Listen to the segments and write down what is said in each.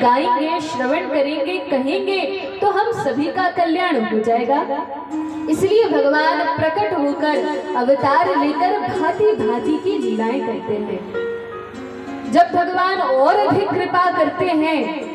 गाएंगे, श्रवण करेंगे, कहेंगे तो हम सभी का कल्याण हो जाएगा। इसलिए भगवान प्रकट होकर अवतार लेकर भांति भांति की लीलाएं करते हैं। जब भगवान और अधिक कृपा करते हैं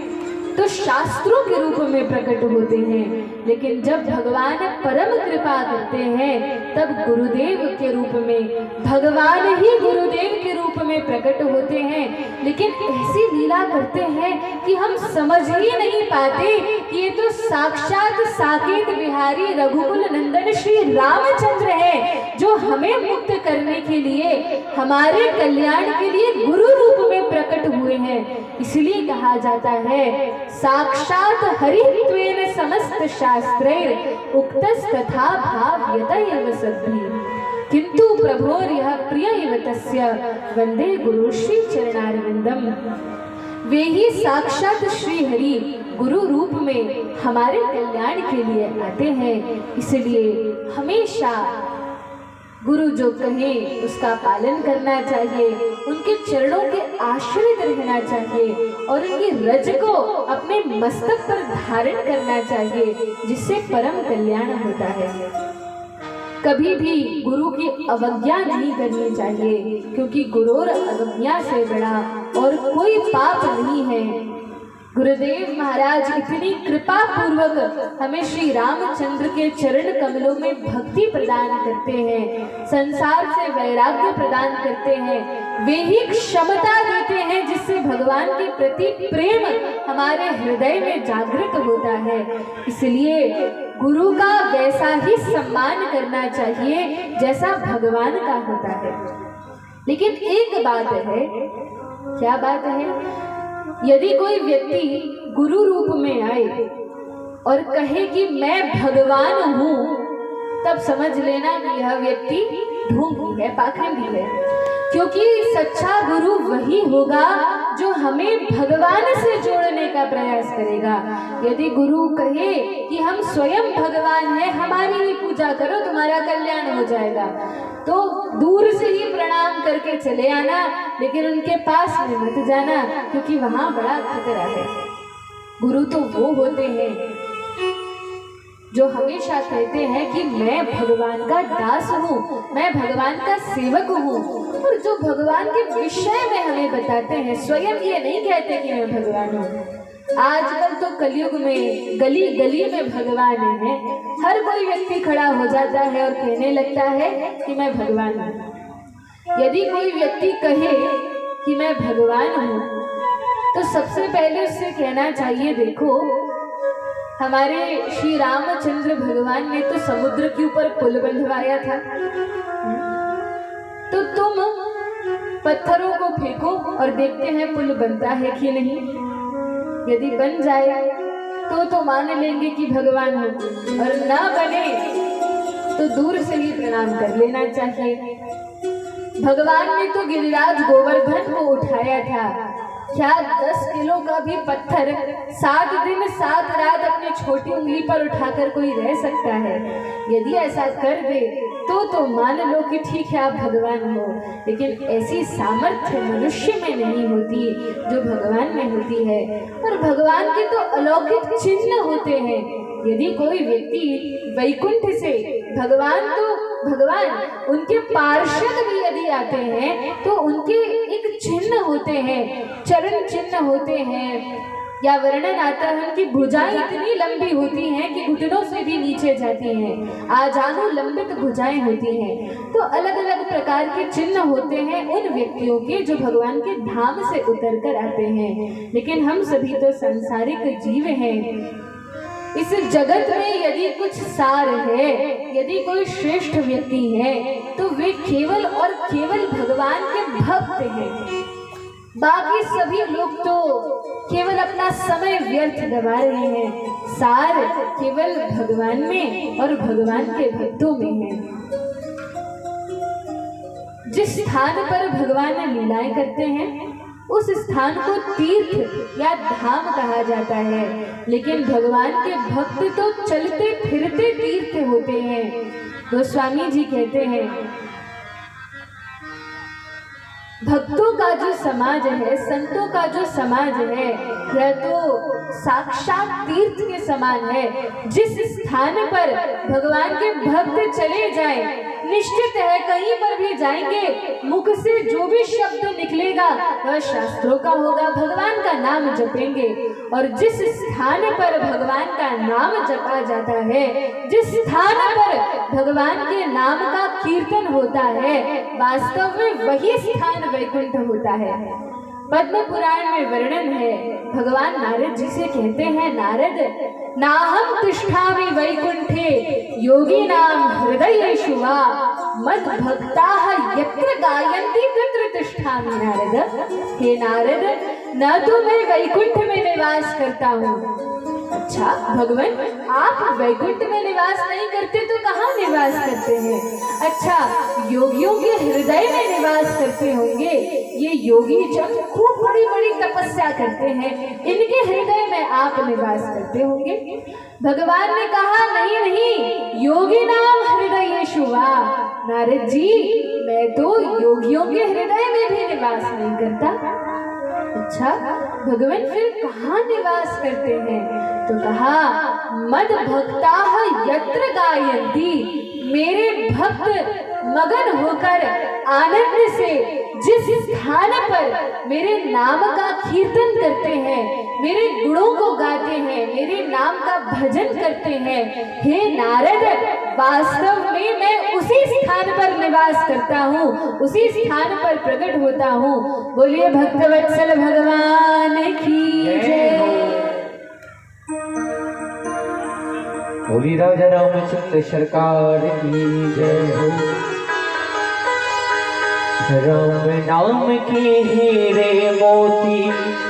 तो शास्त्रों के रूप में प्रकट होते हैं, लेकिन जब भगवान परम कृपा करते हैं तब गुरुदेव के रूप में, भगवान ही गुरुदेव के रूप में प्रकट होते हैं। लेकिन ऐसी लीला करते हैं कि हम समझ ही नहीं पाते कि ये तो साक्षात साकेत बिहारी रघुकुल नंदन श्री रामचंद्र है, जो हमें मुक्त करने के लिए, हमारे कल्याण के लिए गुरु रूप में प्रकट हुए हैं। इसलिए कहा जाता है साक्षात हरित्वेन समस्त शास्त्रैर उक्तस्तथा भाव्यत सद्भिः किंतु प्रभोर्यः प्रिय इव तस्य वंदे गुरु श्री चरणारविंदम। वे ही साक्षात श्री हरि गुरु रूप में हमारे कल्याण के लिए आते हैं। इसलिए हमेशा गुरु जो कहे उसका पालन करना चाहिए, उनके चरणों के आश्रित रहना चाहिए और उनकी रज को अपने मस्तक पर धारण करना चाहिए, जिससे परम कल्याण होता है। कभी भी गुरु की अवज्ञा नहीं करनी चाहिए, क्योंकि गुरु और अवज्ञा से बड़ा और कोई पाप नहीं है। गुरुदेव महाराज इतनी कृपा पूर्वक हमें श्री रामचंद्र के चरण कमलों में भक्ति प्रदान करते हैं, संसार से वैराग्य प्रदान करते हैं, वे ही क्षमता देते हैं जिससे भगवान के प्रति प्रेम हमारे हृदय में जागृत होता है। इसलिए गुरु का वैसा ही सम्मान करना चाहिए जैसा भगवान का होता है। लेकिन एक बात है, क्या बात है? यदि कोई व्यक्ति गुरु रूप में आए और कहे कि मैं भगवान हूँ, तब समझ लेना कि यह व्यक्ति ढोंगी है, पाखंडी है। क्योंकि सच्चा गुरु वही होगा जो हमें भगवान से जोड़ने का प्रयास करेगा। यदि गुरु कहे कि हम स्वयं भगवान हैं, हमारी ही पूजा करो तुम्हारा कल्याण हो जाएगा, तो दूर से ही प्रणाम करके चले आना, लेकिन उनके पास में मत जाना, क्योंकि वहां बड़ा खतरा है। गुरु तो वो होते हैं जो हमेशा कहते हैं कि मैं भगवान का दास हूँ, मैं भगवान का सेवक हूँ, और जो भगवान के विषय में हमें बताते हैं, स्वयं ये नहीं कहते कि मैं भगवान हूँ। आजकल तो कलयुग में गली गली में भगवान है, हर कोई व्यक्ति खड़ा हो जाता है और कहने लगता है कि मैं भगवान हूँ। यदि कोई व्यक्ति कहे कि मैं भगवान हूँ, तो सबसे पहले उससे कहना चाहिए, देखो हमारे श्री रामचंद्र भगवान ने तो समुद्र के ऊपर पुल बंधवाया था, तो तुम पत्थरों को फेंको और देखते हैं पुल बनता है कि नहीं। यदि बन जाए तो मान लेंगे कि भगवान हो, और ना बने तो दूर से ही प्रणाम कर लेना चाहिए। भगवान ने तो गिरिराज गोवर्धन को उठाया था, क्या 10 किलो का भी पत्थर 7 दिन 7 रात अपनी छोटी उंगली पर उठाकर कोई रह सकता है? यदि ऐसा कर दे तो मान लो कि ठीक है आप भगवान हो, लेकिन ऐसी सामर्थ्य मनुष्य में नहीं होती जो भगवान में होती है। और भगवान के तो अलौकिक चिन्ह होते हैं। यदि कोई व्यक्ति वैकुंठ से भगवान उनके पार्षद भी यदि आते हैं तो उनके एक चिन्ह होते हैं, चरण चिन्ह होते हैं, या वर्णन आता है उनकी भुजाएं इतनी लंबी होती हैं कि घुटनों से भी नीचे जाती हैं, आजानु लंबित भुजाएं होती हैं। तो अलग अलग प्रकार के चिन्ह होते हैं उन व्यक्तियों के जो भगवान के धाम से उतर कर आते हैं। लेकिन हम सभी तो सांसारिक जीव हैं। इस जगत में यदि कुछ सार है, यदि कोई श्रेष्ठ व्यक्ति है, तो वे केवल और केवल भगवान के भक्त हैं। बाकी सभी लोग तो केवल अपना समय व्यर्थ गवा रहे हैं। सार केवल भगवान में और भगवान के भक्तों में है। जिस स्थान पर भगवान लीलाएं करते हैं उस स्थान को तीर्थ या धाम कहा जाता है, लेकिन भगवान के भक्त तो चलते फिरते तीर्थ होते हैं। गोस्वामी जी कहते हैं भक्तों का जो समाज है, संतों का जो समाज है, यह तो साक्षात तीर्थ के समान है। जिस स्थान पर भगवान के भक्त चले जाएं, निश्चित है कहीं पर भी जाएंगे, मुख से जो भी शब्द निकलेगा वह शास्त्रों का होगा, भगवान का नाम जपेंगे। और जिस स्थान पर भगवान का नाम जपा जाता है, जिस स्थान पर भगवान के नाम का कीर्तन होता है, वास्तव में वही स्थान वैकुंठ होता है। पद्म पुराण में वर्णन है, भगवान नारद जी से कहते हैं, नारद नाहम तिष्ठामि वैकुंठे योगी नाम हृदयेषु वा मद भक्ताः यत्र गायन्ति तत्र तिष्ठामि। नारद, हे नारद, न तो मैं वैकुंठ में निवास करता हूँ। अच्छा भगवान, आप वैकुंठ में निवास नहीं करते तो कहाँ निवास करते हैं? अच्छा, योगियों के हृदय में निवास करते होंगे। ये योगी जब खूब बड़ी बड़ी तपस्या करते हैं, इनके हृदय में आप निवास करते होंगे। भगवान ने कहा, नहीं नहीं, योगी नाम हृदयेषु वा। नारद जी, मैं तो योगियों के हृदय में भी निवास नहीं करता। अच्छा भगवान, फिर कहाँ निवास करते हैं? तो कहा, मद भक्ताः यत्र गायन्ति, मेरे भक्त मगन होकर आनंद से जिस स्थान पर मेरे नाम का कीर्तन करते हैं, मेरे गुणों को गाते हैं, मेरे नाम का भजन करते हैं, हे नारद, वास्तव में मैं उसी स्थान पर निवास करता हूँ, उसी स्थान पर प्रकट होता हूँ। बोलिए भक्तवत्सल भगवान की जय। बोली राजा रामचंद्र सरकार की जय हो। राम नाम के हीरे मोती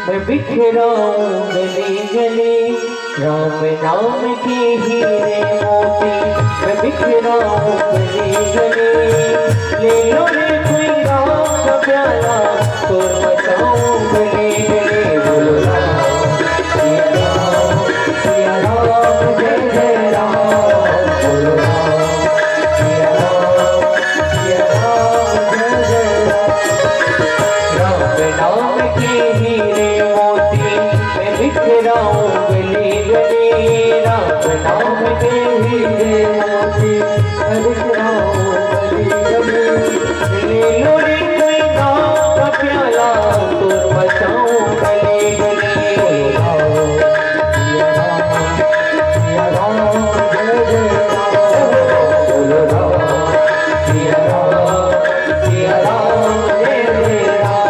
मैं बिखराऊं गली गली, राम नाम के हीरे मोती मैं बिखराऊं गली गली। ले लो रे कोई राम का प्याला तो मचाऊं गली गली। बोलो राम सिया राम सिया राम जय जय राम। बोलो राम सिया राम सिया राम जय जय राम। नाम के हीरे मोती मैं बिखराऊं गली गली, राम नाम के हीरे मोती मैं बिखराऊं गली गली। ले लो रे कोई नाम का प्याला तो बचाऊं गली गली। सिया राम जय जय राम। बोलो राम सिया राम सिया राम जय जय राम।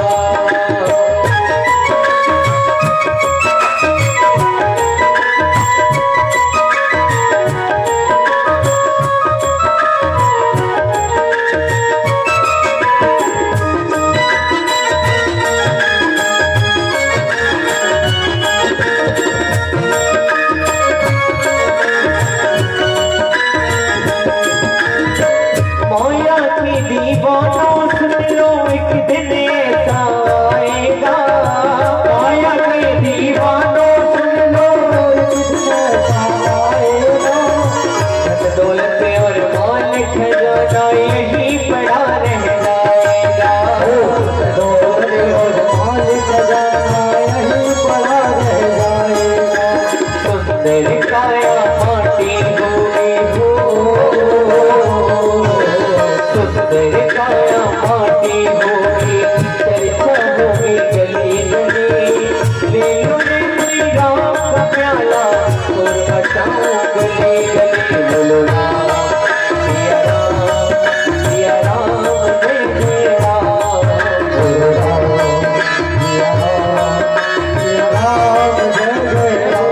माया की दीवानों सुन लो, एक दिन ऐसा आएगा। माया की दीवानों सुन लो, एक दिन ऐसा आएगा। धन दौलत और माल खजाना यही पड़ा रह जाएगा। धन दौलत और माल खजाना यही पड़ा रह जाएगा। सुंदर काया माटी होगी हो, सुंदर काया माटी होगी, चर्चा होगी गली गली। ले लो रे कोई राम का प्याला और बचाओ गली गली। बोलो राम सिया राम जय जय राम। बोलो राम सिया राम जय जय राम।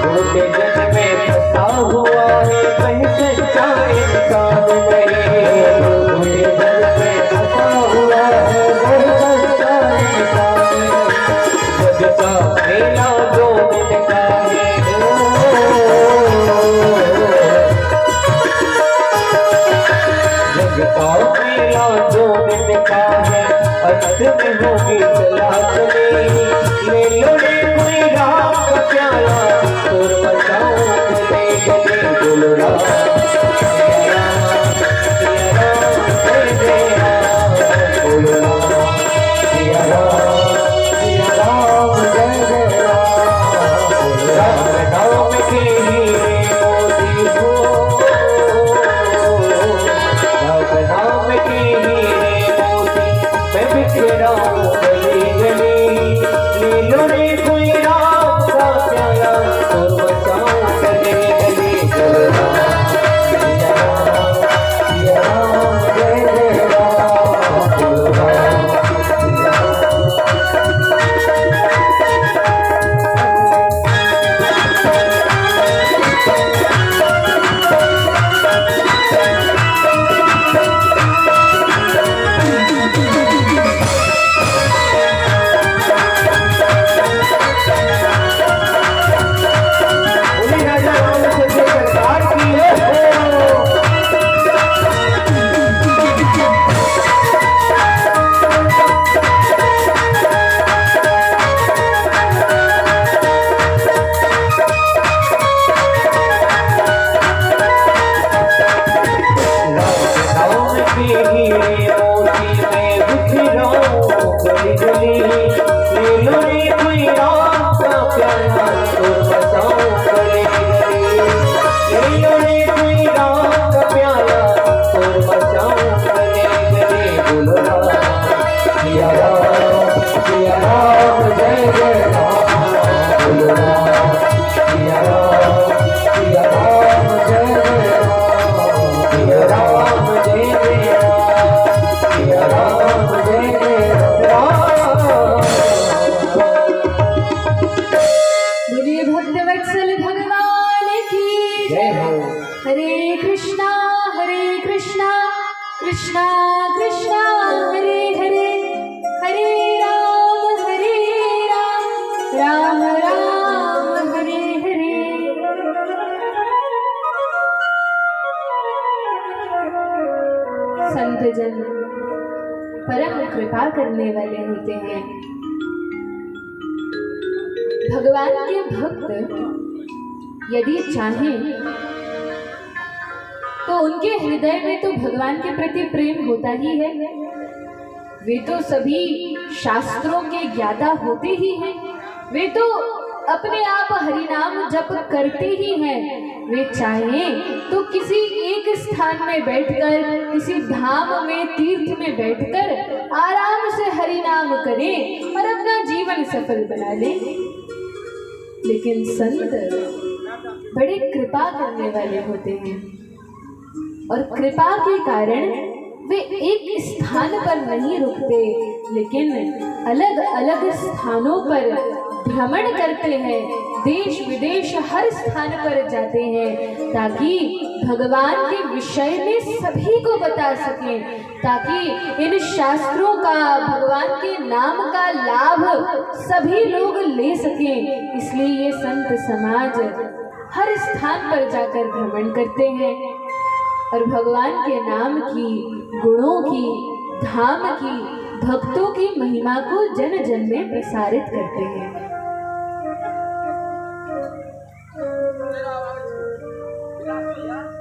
झूठे जग में फंसा हुआ है कहीं सच्चा इंसान नहीं। झूठे जग में फंसा हुआ है कहीं सच्चा इंसान नहीं। जग का मेला दो दिन का है, जग का मेला दो दिन का है, अंत में होगी सलाह चली। ले लो रे कोई राम का प्याला, सुर मचाओ गले गले बोलो राम सिया राम, सिया राम जय जय राम, बोलो राम सिया राम, सिया राम जय जय राम, बोलो राम नाम के हीरे मोती हो, राम नाम के हीरे मोती मैं बिखरा हूँ गली गली। ले लो रे कोई राम का प्याला, सुर मचाओ गले गले बोलो राम सिया राम, सिया राम जय जय राम, बोलो राम सिया राम। बोले राजा रामचंद्र सरकार की है हो। राम के हीरे मोती में बिखरा हूँ गली गली। ले लो रे कोई राम का प्याला, सुर मचाओ गले गले। ले लो रे कोई राम का प्याला, सुर मचाओ गले गले बोलो राम सिया राम, सिया राम जय जय राम, बोलो राम सिया राम, सिया राम जय जय राम, सिया राम जय जय राम, सिया राम जय जय राम। बोलिए भक्तवत्सल भगवान की जय हो। हरे कृष्णा कृष्णा कृष्णा हरे हरे, हरे राम राम राम हरे हरे। संत जन परम कृपा करने वाले होते हैं। भगवान के भक्त यदि चाहें तो उनके हृदय में तो भगवान के प्रति प्रेम होता ही है। वे तो सभी शास्त्रों के ज्ञाता होते ही हैं। वे तो अपने आप हरिनाम जप करते ही हैं। वे चाहें तो किसी एक स्थान में बैठकर, किसी धाम में, तीर्थ में बैठकर आराम से हरिनाम करें और अपना जीवन सफल बना लें। लेकिन संत बड़े कृपा करने वाले होते हैं और कृपा के कारण वे एक स्थान पर नहीं रुकते, लेकिन अलग अलग स्थानों पर भ्रमण करते हैं। देश विदेश हर स्थान पर जाते हैं ताकि भगवान के विषय में सभी को बता सकें, ताकि इन शास्त्रों का, भगवान के नाम का लाभ सभी लोग ले सकें। इसलिए ये संत समाज हर स्थान पर जाकर भ्रमण करते हैं और भगवान के नाम की, गुणों की, धाम की, भक्तों की महिमा को जन जन में प्रसारित करते हैं।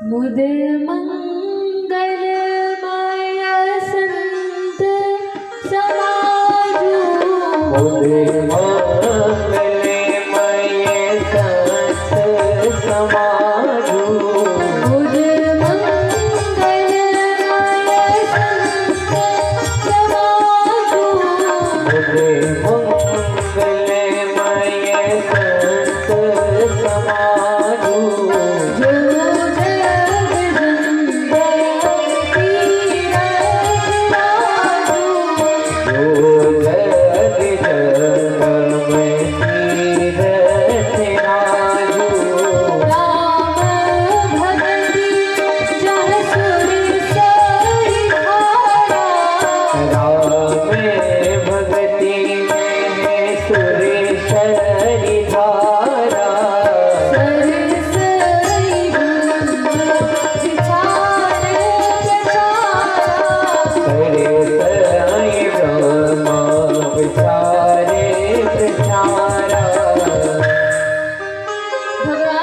मुद मंगल माया संत समाजू, मुद मंगल माया संत समाजू, मुद मंगल माया संत समाजू, मुद मंगल माया संत समाजू। जो जग जग में तीरथ राजू,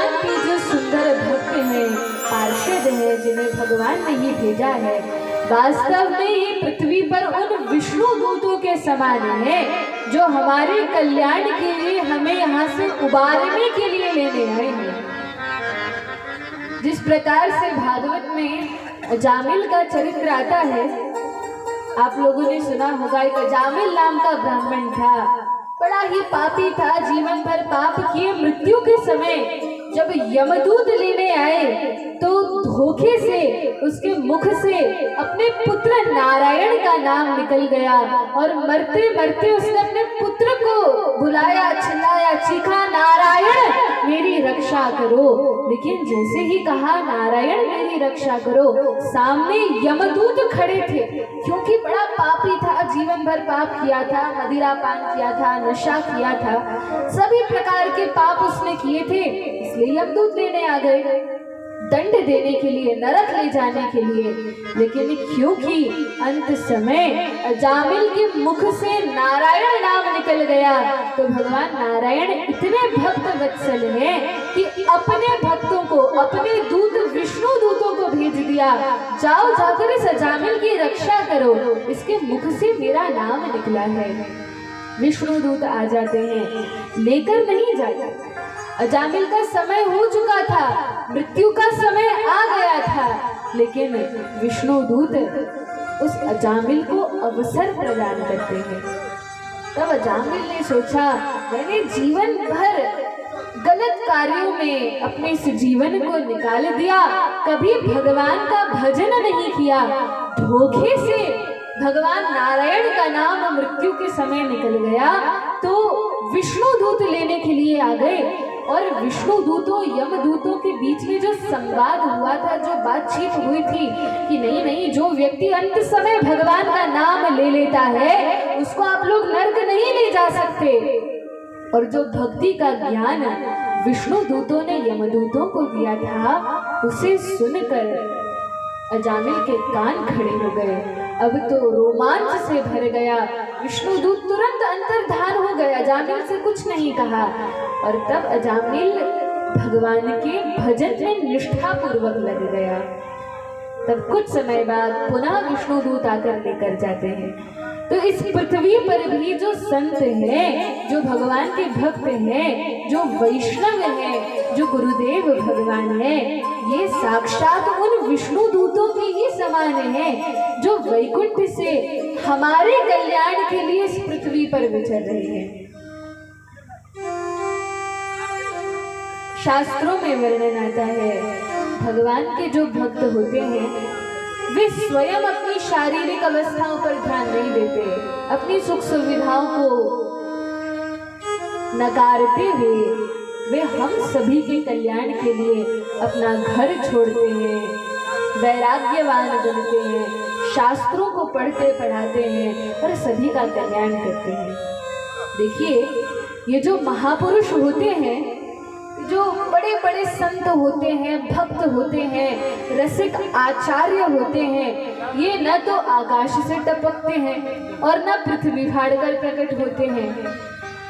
भगवान के जो सुंदर भक्त हैं, पार्षद हैं, जिन्हें भगवान ने ही भेजा है, वास्तव में ये पृथ्वी पर उन विष्णु दूतों के समान है जो हमारे कल्याण के लिए हमें यहाँ से उबारने के लिए लेने आए हैं। जिस प्रकार से भागवत में जामिल का चरित्र आता है, आप लोगों ने सुना होगा, एक जामिल नाम का ब्राह्मण था, बड़ा ही पापी था, जीवन भर पाप किए। मृत्यु के समय जब यमदूत लेने आए तो धोखे से उसके मुख से अपने पुत्र नारायण का नाम निकल गया और मरते मरते उसने अपने पुत्र को बुलाया, चिल्लाया, चीखा, नारायण मेरी रक्षा करो। लेकिन जैसे ही कहा नारायण मेरी रक्षा करो, सामने यमदूत खड़े थे। क्योंकि बड़ा पापी था, जीवन भर पाप किया था, मदिरा पान किया था, नशा किया था, सभी प्रकार के पाप उसने किए थे, इसलिए यमदूत लेने आ गए दंड देने के लिए, नरक ले जाने के लिए। लेकिन क्योंकि अंत समय अजामिल के मुख से नारायण नाम निकल गया, तो भगवान नारायण इतने भक्त वत्सल हैं कि अपने भक्तों को, अपने दूत विष्णु दूतों को भेज दिया, जाओ जाकर इस अजामिल की रक्षा करो, इसके मुख से मेरा नाम निकला है। विष्णु दूत आ जाते हैं, लेकर नहीं जाते। अजामिल का समय हो चुका था, मृत्यु का समय आ गया था, लेकिन विष्णु दूत उस अजामिल को अवसर प्रदान करते हैं। तब अजामिल ने सोचा, मैंने जीवन भर गलत कार्यों में अपने इस जीवन को निकाल दिया, कभी भगवान का भजन नहीं किया, धोखे से भगवान नारायण का नाम मृत्यु के समय निकल गया, तो विष्णु दूत लेने के लिए आ गए। और विष्णु दूतों यमदूतों के बीच में जो संवाद हुआ था, जो बातचीत हुई थी कि नहीं नहीं, जो व्यक्ति अंत समय भगवान का नाम ले लेता है उसको आप लोग नरक नहीं ले जा सकते। और जो भक्ति का ज्ञान विष्णु दूतों ने यमदूतों को दिया था, उसे सुनकर अजामिल के कान खड़े हो गए। अब तो रोमांच से भर गया, विष्णुदूत तुरंत अंतर्धान हो गया, अजामिल से कुछ नहीं कहा। और तब अजामिल भगवान के भजन में निष्ठा पूर्वक लग गया। तब कुछ समय बाद पुनः विष्णुदूत आकर लेकर जाते हैं। तो इस पृथ्वी पर भी जो संत हैं, जो भगवान के भक्त हैं, जो वैष्णव हैं, जो गुरुदेव भगवान हैं, ये साक्षात उन विष्णु दूतों के ही समान हैं जो वैकुंठ से हमारे कल्याण के लिए इस पृथ्वी पर विचर रहे हैं। शास्त्रों में वर्णन आता है, भगवान के जो भक्त होते हैं वे स्वयं अपनी शारीरिक अवस्थाओं पर ध्यान नहीं देते, अपनी सुख सुविधाओं को नकारते हुए वे हम सभी के कल्याण के लिए अपना घर छोड़ते हैं, वैराग्यवान बनते हैं, शास्त्रों को पढ़ते पढ़ाते हैं और सभी का कल्याण करते हैं। देखिए, ये जो महापुरुष होते हैं, जो बड़े बड़े संत होते हैं, भक्त होते हैं, रसिक आचार्य होते हैं, ये न तो आकाश से टपकते हैं और न पृथ्वी फाड़कर प्रकट होते हैं।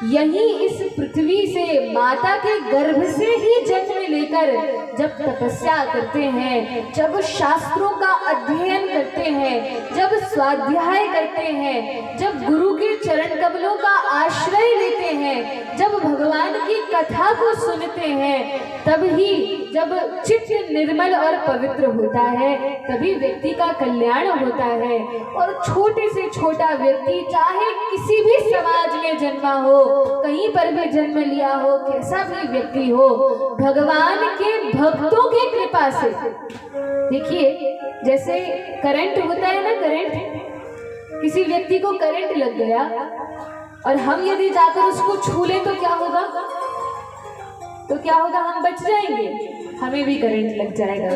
यही इस पृथ्वी से, माता के गर्भ से ही जन्म लेकर जब तपस्या करते हैं, जब शास्त्रों का अध्ययन करते हैं, जब स्वाध्याय करते हैं, जब गुरु के चरण कमलों का आश्रय लेते हैं, जब भगवान की कथा को सुनते हैं, तब ही जब चित्त निर्मल और पवित्र होता है, तभी व्यक्ति का कल्याण होता है। और छोटे से छोटा व्यक्ति, चाहे किसी भी समाज में जन्मा हो, कहीं पर भी जन्म लिया हो, कैसा भी व्यक्ति हो, भगवान के भक्तों की कृपा से, देखिए जैसे करंट होता है ना, करंट, किसी व्यक्ति को करंट लग गया और हम यदि जाकर उसको छू लें तो क्या होगा? तो क्या होगा? हम बच जाएंगे, हमें भी करंट लग जाएगा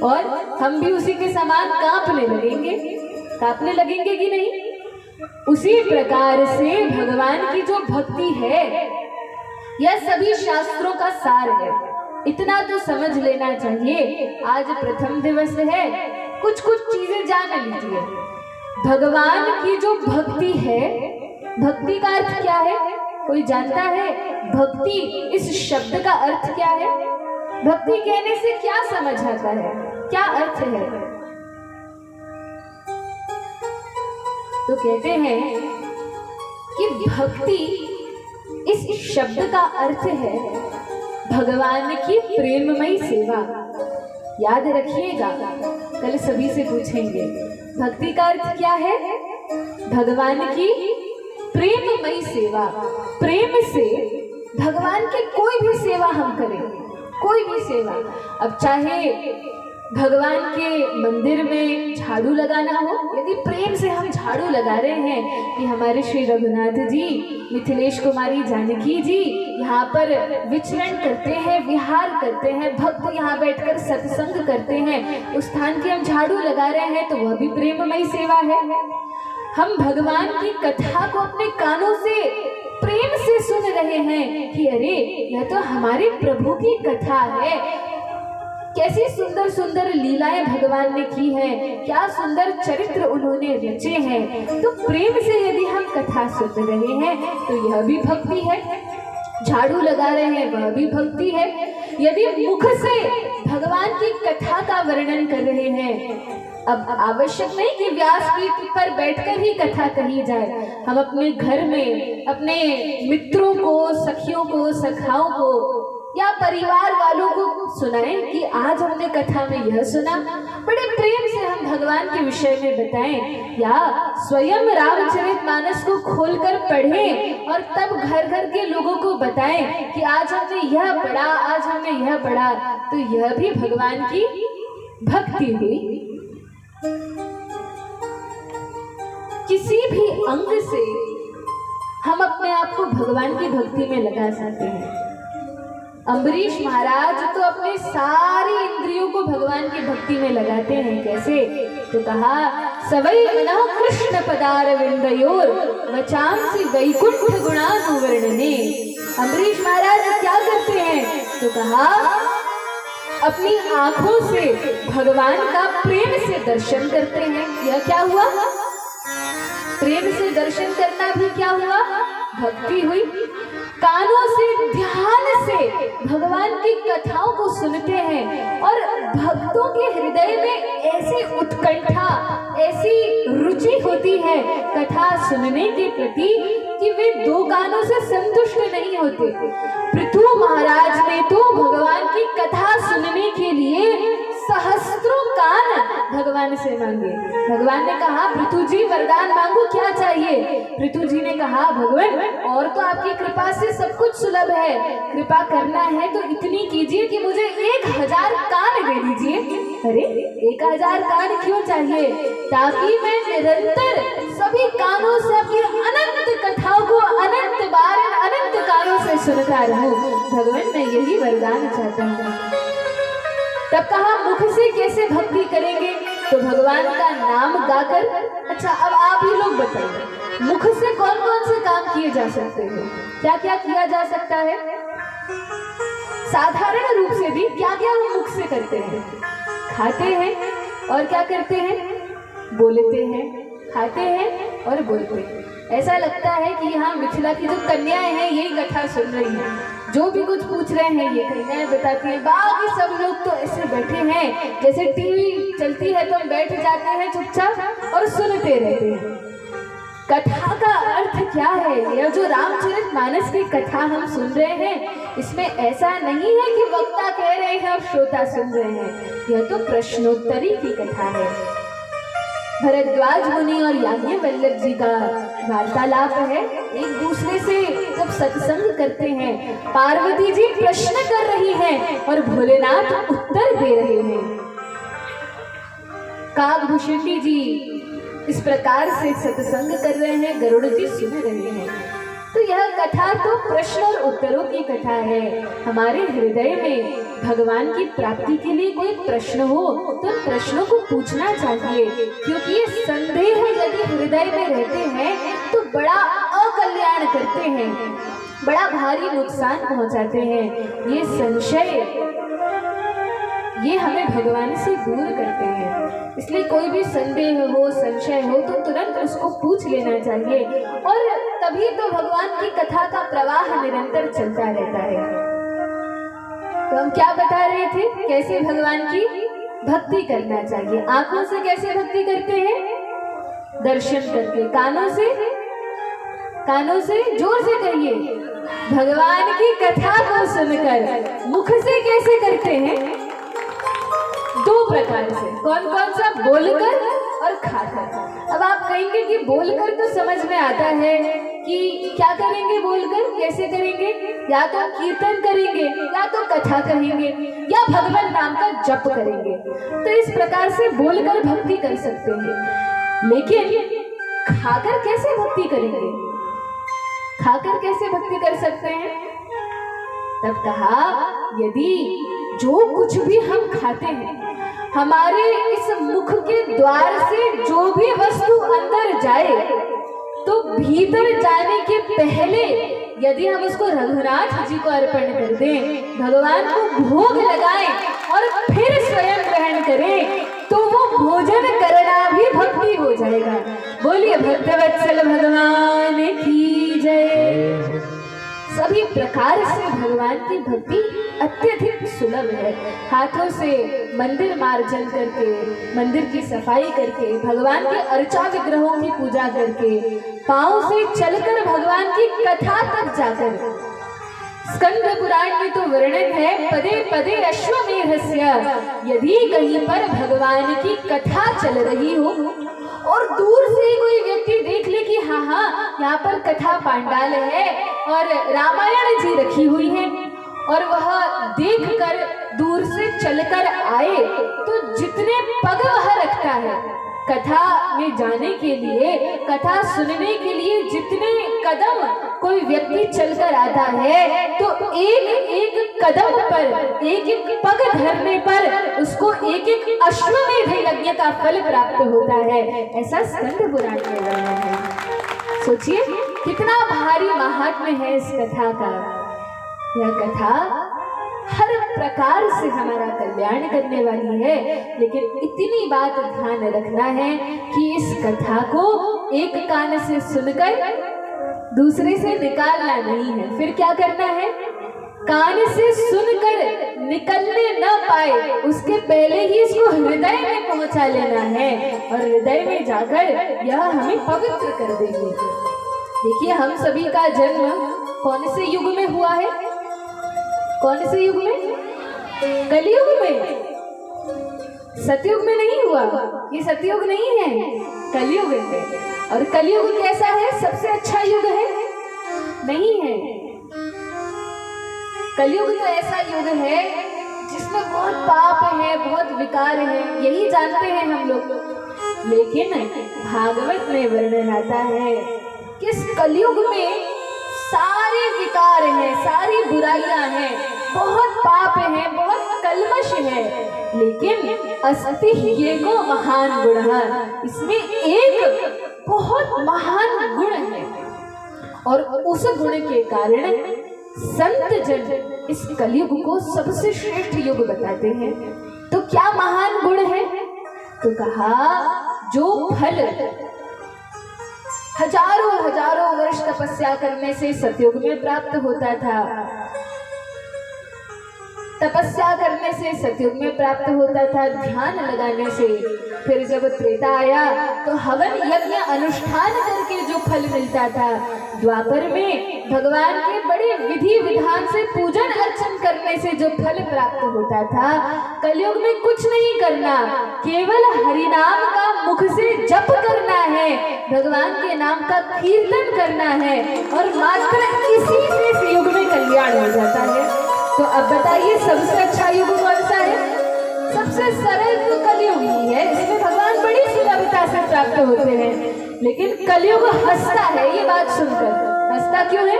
और हम भी उसी के समान कांपने लगेंगे। कांपने लगेंगे कि नहीं? उसी प्रकार से भगवान की जो भक्ति है, यह सभी शास्त्रों का सार है। इतना तो समझ लेना चाहिए। आज प्रथम दिवस है, कुछ कुछ चीजें जान लीजिए। भगवान की जो भक्ति है, भक्ति का अर्थ क्या है? कोई जानता है? भक्ति इस शब्द का अर्थ क्या है? भक्ति कहने से क्या समझ आता है, क्या अर्थ है? तो कहते हैं कि भक्ति इस शब्द का अर्थ है भगवान की प्रेममयी सेवा। याद रखिएगा, कल सभी से पूछेंगे भक्ति का अर्थ क्या है। भगवान की प्रेममयी सेवा। प्रेम से भगवान की कोई भी सेवा हम करें, कोई भी सेवा, अब चाहे भगवान के मंदिर में झाड़ू लगाना हो, यदि प्रेम से हम झाड़ू लगा रहे हैं कि हमारे श्री रघुनाथ जी, मिथिलेश कुमारी जानकी जी यहाँ पर विचरण करते हैं, विहार करते हैं, भक्त यहाँ बैठकर सत्संग करते हैं, उस स्थान की हम झाड़ू लगा रहे हैं, तो वह भी प्रेममयी सेवा है। हम भगवान की कथा को अपने कानों से प्रेम से सुन रहे हैं कि अरे यह तो हमारे प्रभु की कथा है, कैसी सुंदर सुंदर लीलाएं भगवान ने की है, क्या सुंदर चरित्र उन्होंने रचे हैं। तो प्रेम से यदि हम कथा सुन रहे हैं तो यह भी भक्ति है। झाड़ू लगा रहे हैं वह भी भक्ति है। यदि मुख से भगवान की कथा का वर्णन कर रहे हैं, अब आवश्यक नहीं कि व्यासपीठ पर बैठकर ही कथा कही जाए, हम अपने घर में अपने मित्रों को, सखियों को, सखाओं को या परिवार वालों को सुनाएं कि आज हमने कथा में यह सुना, बड़े प्रेम से हम भगवान के विषय में बताएं, या स्वयं रामचरितमानस को खोलकर पढ़ें और तब घर घर के लोगों को बताएं कि आज हमने यह पढ़ा, आज हमने यह पढ़ा। तो यह भी भगवान की भक्ति हुई। किसी भी अंग से हम अपने आप को भगवान की भक्ति में लगा सकते हैं। अम्बरीश महाराज तो अपने सारी इंद्रियों को भगवान की भक्ति में लगाते हैं। कैसे? तो कहा सवै मनः कृष्ण पदारविंदयोर वचांसि वैकुंठ गुणानुवर्णने। अम्बरीश महाराज क्या करते हैं? तो कहा अपनी आंखों से भगवान का प्रेम से दर्शन करते हैं। यह क्या हुआ? प्रेम से दर्शन करना भी क्या हुआ? भक्ति हुई। कानों से, ध्यान से भगवान की कथाओं को सुनते हैं और भक्तों के हृदय में ऐसी उत्कंठा, ऐसी रुचि होती है कथा सुनने के प्रति कि वे दो कानों से संतुष्ट नहीं होते। पृथु महाराज ने तो भगवान की कथा सुनने के लिए सहस्त्रों कान भगवान से मांगे। भगवान ने कहा पृथु जी वरदान मांगो, क्या चाहिए? पृथु जी ने कहा भगवान और तो आपकी कृपा से सब कुछ सुलभ है, कृपा करना है तो इतनी कीजिए कि मुझे 1000 कान दे दीजिए। अरे 1000 कान क्यों चाहिए? ताकि मैं निरंतर सभी कानों से आपकी अनंत कथाओं को अनंत बार अनंत कानों से सुनता रहूं। भगवान मैं यही वरदान चाहता हूँ। तब कहा मुख से कैसे भक्ति करेंगे? तो भगवान का नाम गाकर। अच्छा अब आप ही लोग बताइए मुख से कौन कौन से काम किए जा सकते हैं? क्या क्या किया जा सकता है? साधारण रूप से भी क्या क्या हम मुख से करते हैं? खाते हैं और क्या करते हैं? बोलते हैं। खाते हैं और बोलते हैं। ऐसा लगता है कि यहाँ मिथिला की जो कन्याएं हैं यही कथा सुन रही हैं, जो भी कुछ पूछ रहे हैं ये कन्याएं बताती हैं। बाकी सब लोग तो ऐसे बैठे हैं जैसे टीवी चलती है तो हम बैठ जाते हैं चुपचाप और सुनते रहते हैं। कथा का अर्थ क्या है? यह जो रामचरितमानस की कथा हम सुन रहे हैं इसमें ऐसा नहीं है कि वक्ता कह रहे हैं और श्रोता सुन रहे हैं, यह तो प्रश्नोत्तरी की कथा है। भरद्वाज मुनि और याज्ञवल्क्य जी का वार्तालाप है। एक दूसरे से जब सत्संग करते हैं, पार्वती जी प्रश्न कर रही हैं और भोलेनाथ उत्तर दे रहे हैं। काकभूषणी जी इस प्रकार से सत्संग कर रहे हैं, गरुड़ जी सुन रहे हैं। तो यह कथा तो प्रश्न और उत्तरों की कथा है। हमारे हृदय में भगवान की प्राप्ति के लिए कोई प्रश्न हो तो प्रश्नों को पूछना चाहिए, क्योंकि ये संदेह यदि हृदय में रहते हैं तो बड़ा अकल्याण करते हैं, बड़ा भारी नुकसान पहुंचाते हैं। ये संशय ये हमें भगवान से दूर करते हैं। इसलिए कोई भी संदेह हो, संशय हो तो तुरंत उसको पूछ लेना चाहिए और तभी तो भगवान की कथा का प्रवाह निरंतर चलता रहता है। तो हम क्या बता रहे थे, कैसे भगवान की भक्ति करना चाहिए। आंखों से कैसे भक्ति करते हैं, दर्शन करके। कानों से जोर से कहिए, भगवान की कथा को सुनकर। मुख से कैसे करते हैं, दो प्रकार से। कौन कौन सा, बोलकर और खाकर। अब आप कहेंगे कि बोलकर तो समझ में आता है कि क्या करेंगे, बोलकर कैसे करेंगे, या तो कीर्तन करेंगे, या तो कथा कहेंगे, या भगवान नाम का जप करेंगे। तो इस प्रकार से बोलकर भक्ति कर सकते हैं। लेकिन खाकर कैसे भक्ति करेंगे, खाकर कैसे भक्ति कर सकते हैं? तब कहा, यदि जो कुछ भी हम खाते हैं, हमारे इस मुख के द्वार से जो भी वस्तु अंदर जाए, तो भीतर जाने के पहले यदि हम उसको रघुनाथ जी को अर्पण कर दें, भगवान को भोग लगाएं और फिर स्वयं ग्रहण करें, तो वो भोजन करना भी भक्ति हो जाएगा। बोलिए भक्तवत्सल भगवान की जय। सभी प्रकार से भगवान की भक्ति अत्यधिक सुलभ है। हाथों से मंदिर मार्जन करके, मंदिर की सफाई करके, भगवान के अर्चा विग्रहों की पूजा करके, पांव से चलकर भगवान की कथा तक जाकर। स्कंद पुराण में तो वर्णन है, पदे पदे अश्वमेधस्य, यदि कहीं पर भगवान की कथा चल रही हो और दूर से ही कोई व्यक्ति देख ले कि हाँ हाँ यहाँ पर कथा पांडाल है और रामायण जी रखी हुई है, और वह देखकर दूर से चलकर आए, तो जितने पग वह रखता है कथा में जाने के लिए, कथा सुनने के लिए जितने कदम कोई व्यक्ति चलकर आता है, तो एक एक कदम पर, एक एक पग धरने पर उसको एक एक अश्वमेध यज्ञ का फल प्राप्त होता है। ऐसा स्कंद पुराण में वर्णन है। सोचिए कितना भारी महात्म्य है इस कथा का। यह कथा हर प्रकार से हमारा कल्याण करने वाली है, लेकिन इतनी बात ध्यान रखना है कि इस कथा को एक कान से सुनकर दूसरे से निकालना नहीं है। फिर क्या करना है, कान से सुनकर निकलने न पाए उसके पहले ही इसको हृदय में पहुंचा लेना है, और हृदय में जाकर यह हमें पवित्र कर देगी। देखिए, हम सभी का जन्म कौन से युग में हुआ है, कौन से युग में, कलयुग में। सतयुग में नहीं हुआ, ये सतयुग नहीं है, कलयुग है। और कलयुग कैसा है, सबसे अच्छा युग है? नहीं है। कलयुग तो ऐसा युग है जिसमें बहुत पाप है, बहुत विकार है, यही जानते हैं हम लोग। लेकिन भागवत में वर्णन आता है कि इस कलयुग में सारे विकार हैं, सारी बुराइयां हैं, बहुत पाप है, बहुत कलमश है, लेकिन अस्ति ये को महान गुण है। इसमें एक बहुत महान गुण है, और उस गुण के कारण संत जन इस कलयुग को सबसे श्रेष्ठ युग बताते हैं। तो क्या महान गुण है? तो कहा, जो फल हजारों हजारों वर्ष तपस्या करने से सतयुग में प्राप्त होता था, तपस्या करने से सतयुग में प्राप्त होता था, ध्यान लगाने से, फिर जब त्रेता आया तो हवन यज्ञ अनुष्ठान करके जो फल मिलता था, द्वापर में भगवान के बड़े विधि विधान से पूजन अर्चन करने से जो फल प्राप्त होता था, कलयुग में कुछ नहीं करना, केवल हरिनाम का मुख से जप करना है, भगवान के नाम का कीर्तन करना है, और मात्र इसी से इस युग में कल्याण हो जाता है। तो अब बताइए, सबसे अच्छा युग कौन सा है? सबसे सरल तो कलयुग ही है, इसमें भगवान बड़ी सुलभता से प्राप्त होते हैं। लेकिन कलयुग हंसता है ये बात सुनकर। हंसता क्यों है?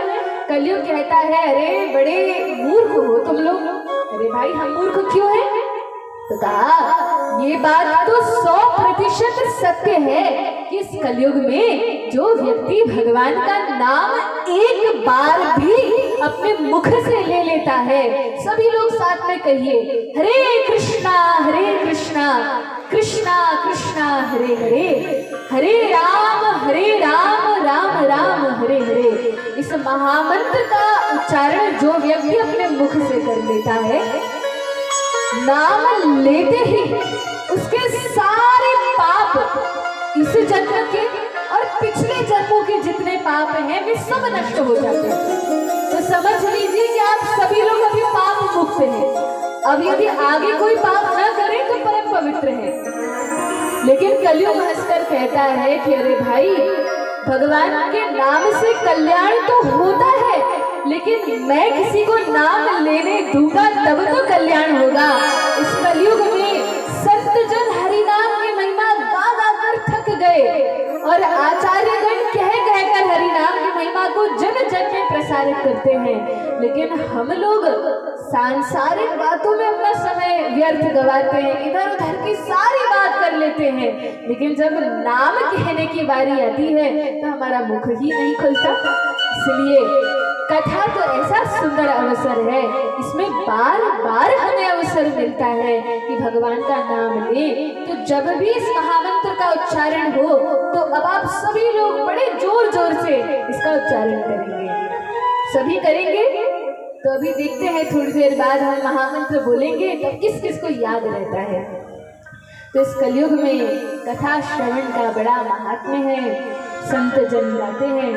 कलयुग कहता है, अरे बड़े मूर्ख हो तुम लोग। अरे भाई, हम मूर्ख क्यों हैं? तो कहा, ये बात तो 100% सत्य है कि इस कलयुग में जो व्यक्ति भगवान का नाम एक बार भी अपने मुख से ले लेता है, सभी लोग साथ में कहिए, हरे कृष्णा कृष्णा कृष्णा हरे हरे, हरे राम राम राम हरे हरे। इस महामंत्र का उच्चारण जो व्यक्ति अपने मुख से कर लेता है, नाम लेते ही उसके सारे पाप इस जन्म के और पिछले जन्मों के जितने पाप हैं वे सब नष्ट हो जाते हैं। तो समझ लीजिए कि आप सभी लोग अभी पाप मुक्त हैं। अब यदि आगे कोई पाप न करे तो परम पवित्र है। लेकिन कलयुग हंसकर कहता है कि अरे भाई, भगवान के नाम से कल्याण तो होता है, लेकिन मैं किसी को नाम लेने दूंगा तब तो कल्याण होगा। इस कलयुग में संत जन हरि नाम की महिमा गा गा कर थक गए और आचार्यगण कह कहकर हरि नाम की महिमा को जन जन में प्रसारित करते हैं। लेकिन हम लोग सांसारिक बातों में अपना समय व्यर्थ गवाते हैं, इधर उधर की सारी बात कर लेते हैं, लेकिन जब नाम कहने की बारी आती है तो हमारा मुख ही नहीं खुलता। इसलिए कथा तो ऐसा सुंदर अवसर है, इसमें बार बार हमें अवसर मिलता है कि भगवान का नाम लें। तो जब भी इस महामंत्र का उच्चारण हो तो अब आप सभी लोग बड़े जोर जोर से इसका उच्चारण करेंगे। सभी करेंगे तो अभी देखते हैं, थोड़ी देर बाद हम महामंत्र बोलेंगे तो किस किस को याद रहता है। तो इस कलयुग में कथा श्रवण का बड़ा महात्म्य है। संत जन गाते हैं,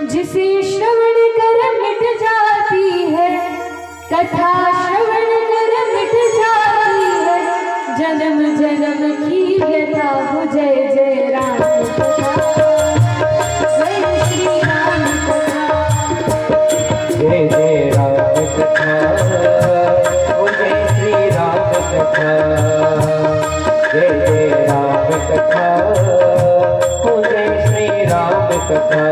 जिसे श्रवण कर मिट जाती है, कथा श्रवण कर मिट जाती है, जन्म जन्म की व्यथा हो। जय जय राम कथा, जय श्री राम कथा, जय जय राम कथा, ओ जय श्री राम कथा, जय जय राम कथा, ओ जय श्री राम कथा।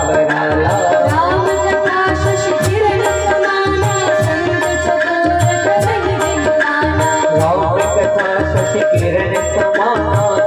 राम कथा किरण समाना